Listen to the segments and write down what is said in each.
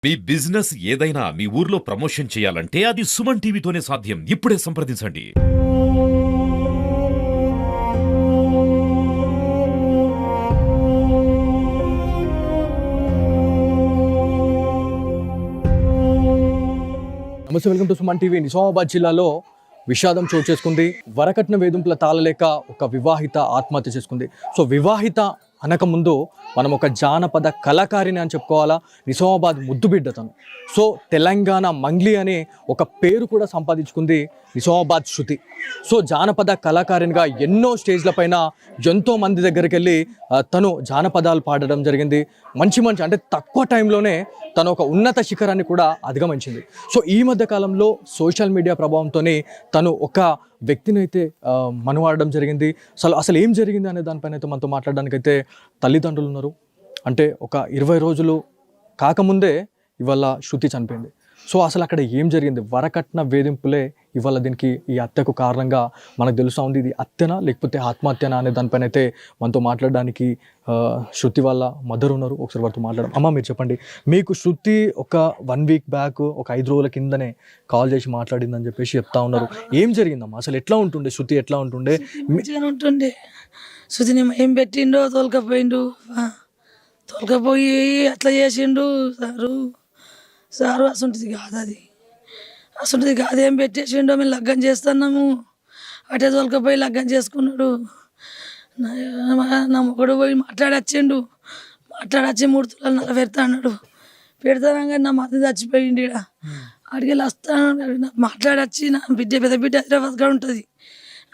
మీ business ఏదైనా మీ ఊర్లో promotion చేయాలంటే అది సుమన్ టీవీతోనే సాధ్యం. ఇప్పుడే సంప్రదించండి. నమస్తే, welcome to Suman TV. Nizamabad జిల్లాలో విషాదం చోటు చేసుకుంది. వరకట్న వేధింపుల తాళలేక ఒక వివాహిత ఆత్మహత్య చేసుకుంది. సో వివాహిత అనకముందు మనం ఒక జానపద కళాకారిని అని చెప్పుకోవాలా. నిజామాబాద్ ముద్దుబిడ్డ తను. సో తెలంగాణ మంగ్లీ అనే ఒక పేరు కూడా సంపాదించుకుంది నిజామాబాద్ శృతి. సో జానపద కళాకారినిగా ఎన్నో స్టేజ్ల పైన ఎంతో మంది దగ్గరికి వెళ్ళి తను జానపదాలు పాడడం జరిగింది. మంచి అంటే తక్కువ టైంలోనే తను ఒక ఉన్నత శిఖరాన్ని కూడా అధిగమించింది. సో ఈ మధ్య కాలంలో సోషల్ మీడియా ప్రభావంతో తను ఒక వ్యక్తిని అయితే మనవాడడం జరిగింది. అసలు ఏం జరిగింది అనే దానిపైన అయితే మనతో మాట్లాడడానికైతే తల్లిదండ్రులు ఉన్నారు. అంటే ఒక 20 రోజులు కాకముందే ఇవాళ శృతి చనిపోయింది. సో అసలు అక్కడ ఏం జరిగింది? వరకట్న వేధింపులే ఇవాళ దీనికి ఈ హత్యకు కారణంగా మనకు తెలుస్తూ ఉంది. ఇది హత్యనా లేకపోతే ఆత్మహత్యనా అనే దానిపైన అయితే మనతో మాట్లాడడానికి శృతి వాళ్ళ మదర్ ఉన్నారు. ఒకసారి వారితో మాట్లాడడం. అమ్మ, మీరు చెప్పండి, మీకు శృతి ఒక 1 వీక్ బ్యాక్, ఒక 5 రోజుల కిందనే కాల్ చేసి మాట్లాడిందని చెప్పేసి చెప్తా ఉన్నారు. ఏం జరిగిందమ్మా? అసలు ఎట్లా ఉంటుండే శృతి? ఎట్లా ఉంటుండే? ఉంటుండే శృతిని ఏం పెట్టిండో తోలుకపోయి అట్లా చేసిండు సారు అసంటిది కాదు, అసంటిది కాదు. ఏం పెట్టేసిండో మేము లగ్గం చేస్తున్నాము, అటే తోలుకపోయి లగ్గం చేసుకున్నాడు. నా మొగడు పోయి మాట్లాడొచ్చి 3 తులాలు నల్ల పెడతా అన్నాడు. పెడతానంగా నా మత చచ్చిపోయింది. ఇక్కడ అడిగి వస్తాను మాట్లాడొచ్చి, నా పెద్ద బిడ్డ హైదరాబాద్ కాడ ఉంటుంది.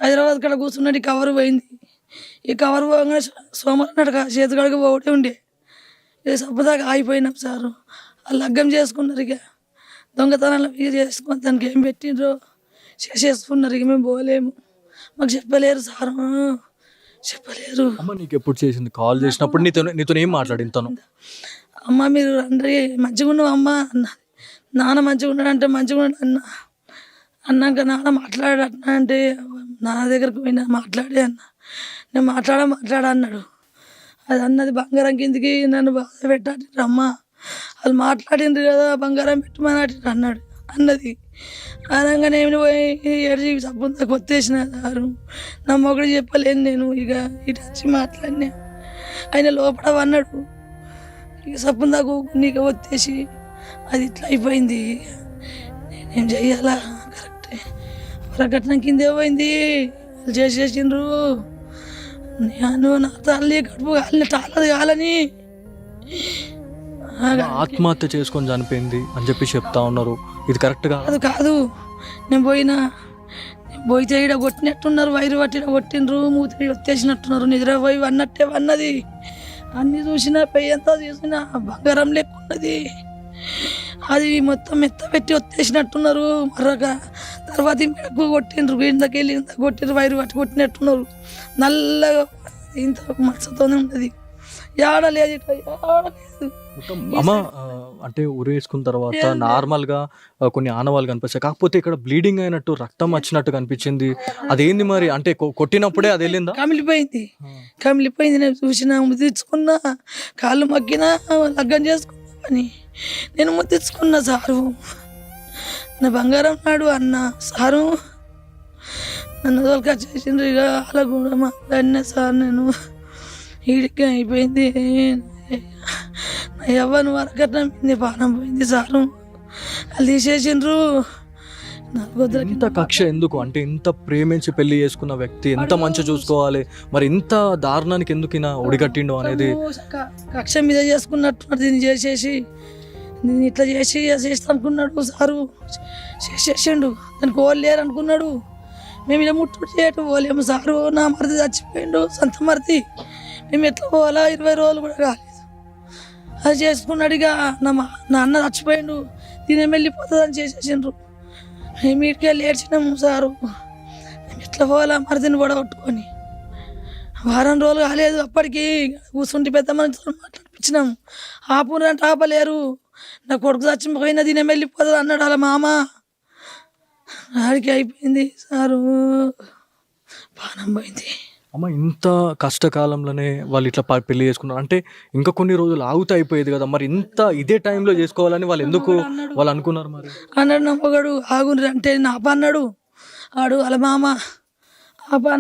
హైదరాబాద్ కాడ కూర్చున్నట్టు ఈ కవర్ పోయింది. ఈ కవర్ పోగానే సోమవారం చేతికాడికి పోతే ఉండే. ఇక సబ్బదాకా ఆగిపోయినాం సారు. ఆ లగ్గం చేసుకున్నారు. ఇక దొంగతనాలు చేసుకుని దానికి ఏం పెట్టిండ్రో చేసేసుకున్నారు. ఇక మేము పోలేము, మాకు చెప్పలేరు సారు, చెప్పలేరు. అమ్మ, నీకు ఎప్పుడు చేసింది కాల్ చేసినప్పుడు? నీతో ఏం మాట్లాడింది తను? అమ్మ మీరు రండి, మంచిగా ఉన్నావు అమ్మ అన్నది. నాన్న మంచిగా ఉన్నాడంటే మంచిగా ఉన్నాడు అన్నాక నాన్న మాట్లాడన్నా అంటే నాన్న దగ్గరకు పోయినా మాట్లాడే అన్న. నేను మాట్లాడ అన్నాడు. అది అన్నది బంగారం కిందికి నన్ను బాధ పెట్టాడు అమ్మ. వాళ్ళు మాట్లాడిండ్రు కదా, బంగారం పెట్టమని అన్నది. అనగానే ఏమి పోయి ఎడిచి సబ్బుందా కొత్తేసిన సారు. నా మొగుడు చెప్పలేను నేను. ఇక ఇటు వచ్చి మాట్లాడినా. ఆయన లోపల అన్నాడు. ఇక సబ్బుందా నీకు ఒత్తేసి అది ఇట్లా అయిపోయింది. నేనేం చెయ్యాలా? కరెక్టే, వరకట్నం కిందే పోయింది. వాళ్ళు చేసేసిండ్రు. నేను నా తల్లి కడుపు తాళది కాలని ఆత్మహత్య చేసుకొని చనిపోయింది అని చెప్పి చెప్తా ఉన్నారు. ఇది కరెక్ట్గా కాదు. నేను పోయితే ఇక్కడ కొట్టినట్టున్నారు, వైరు పట్టి కొట్టిండ్రు, మూతి వచ్చేసినట్టున్నారు. నిద్రపోయి అన్నట్టే అన్నది. అన్ని చూసినా పెయ్యంతా చూసినా బంగారం లేకున్నది. అది మొత్తం మెత్త పెట్టి వచ్చేసినట్టున్నారు. మరొక తర్వాత మెడకు కొట్టిండ్రు, ఇంతకెళ్ళి ఇంత కొట్టిండ్రు, వైరు పట్టి కొట్టినట్టున్నారు. నల్లగా ఇంత మచ్చతోనే ఉన్నది. ఏడలేదు. అమ్మ, అంటే ఉరేసుకున్న తర్వాత నార్మల్గా కొన్ని ఆనవాళ్ళు కనిపిస్తాయి, కాకపోతే ఇక్కడ బ్లీడింగ్ అయినట్టు రక్తం వచ్చినట్టు కనిపించింది. అదేంది మరి? అంటే కొట్టినప్పుడే అది వెళ్ళిందా? కమిలిపోయింది. నేను చూసినా, ముద్దించుకున్నా, కాళ్ళు మగ్గినా, లగ్గం చేసుకున్నా అని నేను ముద్దించుకున్నా సారు. నా బంగారం నాడు అన్న సారు నన్ను తోలుక చేసిండ్రు. ఇక అలా కూడా మాట్లాడినా సార్. నేను ఈడికి అయిపోయింది. నా యవ్వను వరకట్నం పోయింది, పానం పోయింది సారు. వాళ్ళు తీసేసిండ్రు. ఇంత కక్ష ఎందుకు? అంటే ఇంత ప్రేమించి పెళ్లి చేసుకున్న వ్యక్తి ఎంత మంచి చూసుకోవాలి, మరి ఇంత దారుణానికి ఎందుకు ఈయన ఒడిగట్టిండు అనేది? కక్ష మీద చేసుకున్నట్టున్నాడు. దీన్ని చేసేసి దీన్ని ఇట్లా చేస్తా అనుకున్నాడు సారు. చేసేసిండు. దానికి ఓళ్ళు లేరు అనుకున్నాడు. మేము ఇలా ముట్టు చేయటం పోలేము సారు. నా మరిది చచ్చిపోయిండు, సొంత మరిది. మేము ఎట్లా పోవాలా? 20 రోజులు కూడా కాలేదు. అది చేసుకున్నాడు. ఇక నా అన్న చచ్చిపోయిండు, దీని వెళ్ళిపోతుందని చేసేసిండ్రు. మేము ఇంటికి వెళ్ళి ఏడ్చినాము సారు. మేము ఎట్లా పోవాలా? మరిదిని పొడగొట్టుకొని వారం రోజులు కాలేదు. అప్పటికి కూర్చుంటే పెద్ద మనిషితో మాట్లాడిపించినాము. ఆపునంటే ఆపలేరు. నా కొడుకు చచ్చిపోయినా దీని వెళ్ళిపోతుంది అన్నాడు వాళ్ళ మామ. ఆడికి అయిపోయింది సారు, పానం పోయింది. అమ్మ ఇంత కష్టకాలంలోనే వాళ్ళు ఇట్లా పెళ్లి చేసుకున్నారు అంటే ఇంకా కొన్ని రోజులు ఆగుతా అయిపోయేది కదా, మరి ఇంత ఇదే టైంలో చేసుకోవాలని వాళ్ళు ఎందుకు వాళ్ళు అనుకున్నారు మరి? అన్నాడు నమ్మగాడు ఆగుండ్రి అంటే నా అన్నాడు ఆడు వాళ్ళ మామ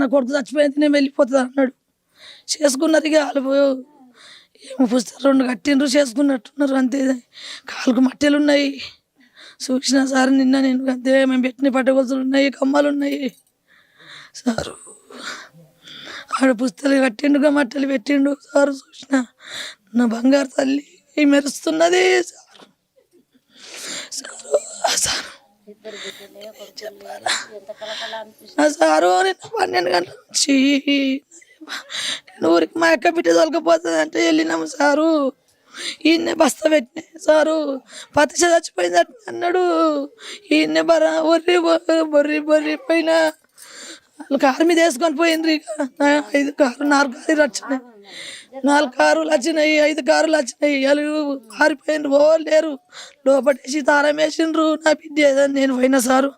నా కొడుకు చచ్చిపోయింది నేను వెళ్ళిపోతుంది అన్నాడు. చేసుకున్నారు ఇక వాళ్ళు ఏమో పుస్తకాలు 2 కట్టిండ్రు చేసుకున్నట్టున్నారు అంతే. కాళ్ళకు మట్టెలు ఉన్నాయి చూసిన సార్ నిన్న నేను అంతే. మేము పెట్టిన పట్టగొలుసులు ఉన్నాయి, కమ్మలు ఉన్నాయి సారు. ఆడ పుస్తకాలు కట్టిండుగా మట్టెలు పెట్టిండు సారు. చూసిన నా బంగారు తల్లి మెరుస్తున్నది సారు. సారు సారు సారు నిన్న 12 గంటల నుంచి నేను ఊరికి మా అక్క బిడ్డ తొలకపోతుంది అంటే వెళ్ళినాము సారు. ఈయన్నే బస్తా పెట్టినా సారు. పతిష చచ్చిపోయింది అన్నాడు. ఈయన్నే బొర్రి బొర్రి బొర్రి పైన వాళ్ళు కారు మీద వేసుకొని పోయిండ్రు. ఇక 4 కార్లు వచ్చినాయి, 4 కార్లు వచ్చినాయి, 5 కార్లు వచ్చినాయి. వాళ్ళు పారిపోయినరు, లేరు. లోపటేసి తాళం వేసిండ్రు. నా బిడ్డ ఏదని నేను పోయినా సారు.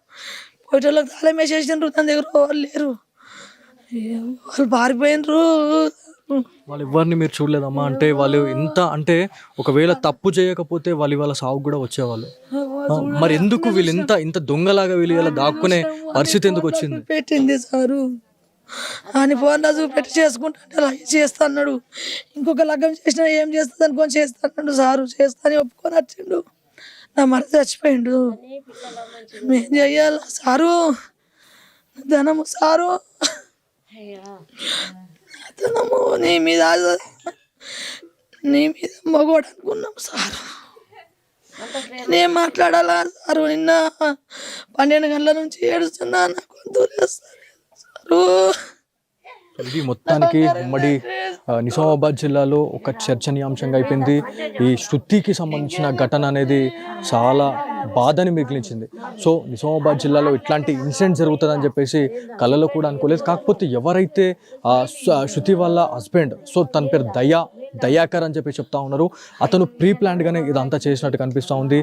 పోయేటోళ్ళకి తాళం వేసేసిండ్రు, తన దగ్గర వాళ్ళు లేరు, వాళ్ళు పారిపోయినరు. వాళ్ళు ఎవరిని మీరు చూడలేదమ్మా? అంటే వాళ్ళు ఎంత అంటే ఒకవేళ తప్పు చేయకపోతే వాళ్ళు ఇవాళ సాగు కూడా వచ్చేవాళ్ళు. మరి ఎందుకు వీళ్ళు ఇంత దొంగలాగా వీళ్ళు ఇలా దాక్కునే పరిస్థితి ఎందుకు వచ్చింది? పెట్టింది సారు అని ఫోన్లో చూపెట్టి చేసుకుంటాను అలా చేస్తా అన్నాడు. ఇంకొక లగ్గం చేసినా ఏం చేస్తుంది అనుకొని చేస్తా అన్నాడు సారు. చేస్తాని ఒప్పుకొని వచ్చిండు. నా మరద చచ్చిపోయిండు. ఏం చెయ్యాల సారు? ధనము సారు, ధనము నీ మీద మగోడు అనుకున్నాం సారు. నేను మాట్లాడాలా సారు? నిన్న 12 గంటల నుంచి ఏడుస్తున్నా, నాకు గొంతు సారు. ఇది మొత్తానికి ఉమ్మడి నిజామాబాద్ జిల్లాలో ఒక చర్చనీయాంశంగా అయిపోయింది. ఈ శృతికి సంబంధించిన ఘటన అనేది చాలా బాధని మిగిలించింది. సో నిజామాబాద్ జిల్లాలో ఇట్లాంటి ఇన్సిడెంట్ జరుగుతుందని చెప్పేసి కళలో కూడా అనుకోలేదు. కాకపోతే ఎవరైతే శృతి వాళ్ళ హస్బెండ్, సో తన పేరు దయాకర్ అని చెప్పి చెప్తా ఉన్నారు, అతను ప్రీ ప్లాన్డ్గానే ఇదంతా చేసినట్టు కనిపిస్తూ ఉంది.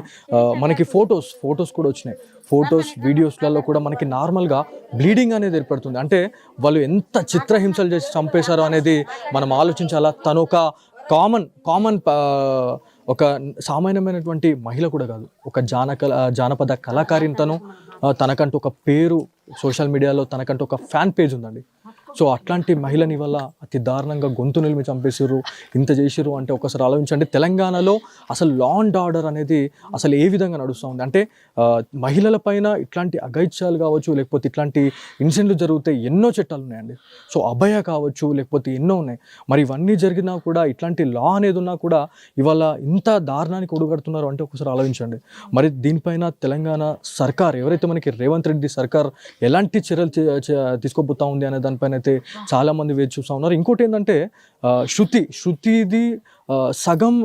మనకి ఫొటోస్ కూడా వచ్చినాయి. ఫొటోస్ వీడియోస్లలో కూడా మనకి నార్మల్గా బ్లీడింగ్ అనేది ఏర్పడుతుంది. అంటే వాళ్ళు ఎంత చిత్రహింసలు చేసి చంపేశారో అనేది మనం ఆలోచించాలా. తను ఒక కామన్ ఒక సామాన్యమైనటువంటి మహిళ కూడా కాదు, ఒక జానపద కళాకారిని. తనకంటూ ఒక పేరు సోషల్ మీడియాలో, తనకంటూ ఒక ఫ్యాన్ పేజ్ ఉందండి. సో అట్లాంటి మహిళని వల్ల అతి దారుణంగా గొంతు నిలిమి చంపేసారు, ఇంత చేసిరు అంటే ఒకసారి ఆలోచించండి. తెలంగాణలో అసలు లా అండ్ ఆర్డర్ అనేది అసలు ఏ విధంగా నడుస్తూ ఉంది అంటే మహిళల పైన ఇట్లాంటి అఘాయిత్యాలు కావచ్చు, లేకపోతే ఇట్లాంటి ఇన్సిడెంట్లు జరిగితే ఎన్నో చట్టాలు ఉన్నాయండి. సో అభయ కావచ్చు, లేకపోతే ఎన్నో ఉన్నాయి. మరి ఇవన్నీ జరిగినా కూడా ఇట్లాంటి లా అనేది ఉన్నా కూడా ఇవాళ ఇంత దారుణానికి ఒడుగడుతున్నారు అంటే ఒకసారి ఆలోచించండి. మరి దీనిపైన తెలంగాణ సర్కార్, ఎవరైతే మనకి రేవంత్ రెడ్డి సర్కార్ ఎలాంటి చర్యలు తీసుకోబోతా ఉంది అనే దానిపైన అయితే చాలామంది వేచి చూస్తూ ఉన్నారు. ఇంకోటి ఏంటంటే శృతిది సగం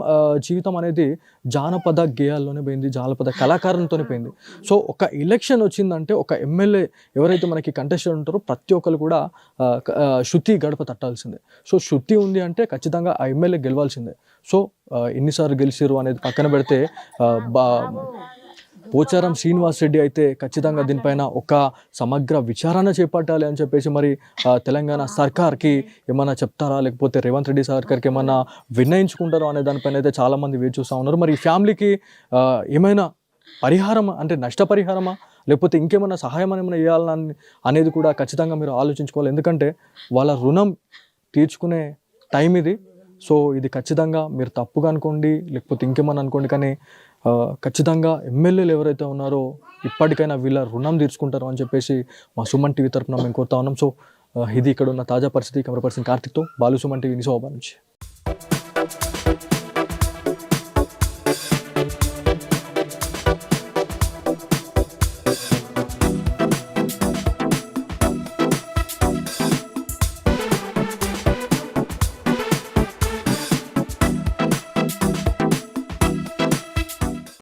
జీవితం అనేది జానపద గేయాల్లోనే పోయింది, జానపద కళాకారులతోనే పోయింది. సో ఒక ఎలక్షన్ వచ్చిందంటే ఒక ఎమ్మెల్యే ఎవరైతే మనకి కంటెస్టెంట్ ఉంటారో ప్రతి ఒక్కరు కూడా శృతి గడప తట్టాల్సిందే. సో శృతి ఉంది అంటే ఖచ్చితంగా ఆ ఎమ్మెల్యే గెలవాల్సిందే. సో ఎన్నిసార్లు గెలిచిరు అనేది పక్కన పెడితే పోచారం శ్రీనివాస్ రెడ్డి అయితే ఖచ్చితంగా దీనిపైన ఒక సమగ్ర విచారణ చేపట్టాలి అని చెప్పేసి మరి తెలంగాణ సర్కార్కి ఏమైనా చెప్తారా, లేకపోతే రేవంత్ రెడ్డి సర్కార్కి ఏమైనా విన్నయించుకుంటారా అనే దానిపైన అయితే చాలామంది వేచి చూస్తూ ఉన్నారు. మరి ఈ ఫ్యామిలీకి ఏమైనా పరిహారం అంటే నష్టపరిహారమా, లేకపోతే ఇంకేమైనా సహాయం ఏమైనా చేయాలని అనేది కూడా ఖచ్చితంగా మీరు ఆలోచించుకోవాలి. ఎందుకంటే వాళ్ళ రుణం తీర్చుకునే టైం ఇది. సో ఇది ఖచ్చితంగా మీరు తప్పుగా అనుకోండి, లేకపోతే ఇంకేమని అనుకోండి, కానీ ఖచ్చితంగా ఎమ్మెల్యేలు ఎవరైతే ఉన్నారో ఇప్పటికైనా వీళ్ళ రుణం తీర్చుకుంటారు అని చెప్పేసి మా సుమన్ టీవీ తరఫున మేము కోరుతా ఉన్నాం. సో ఇది ఇక్కడ ఉన్న తాజా పరిస్థితి. కెమెరా పర్సన్ కార్తిక్తో బాలు, సుమన్ టీవీ, నిజామాబాద్ నుంచి.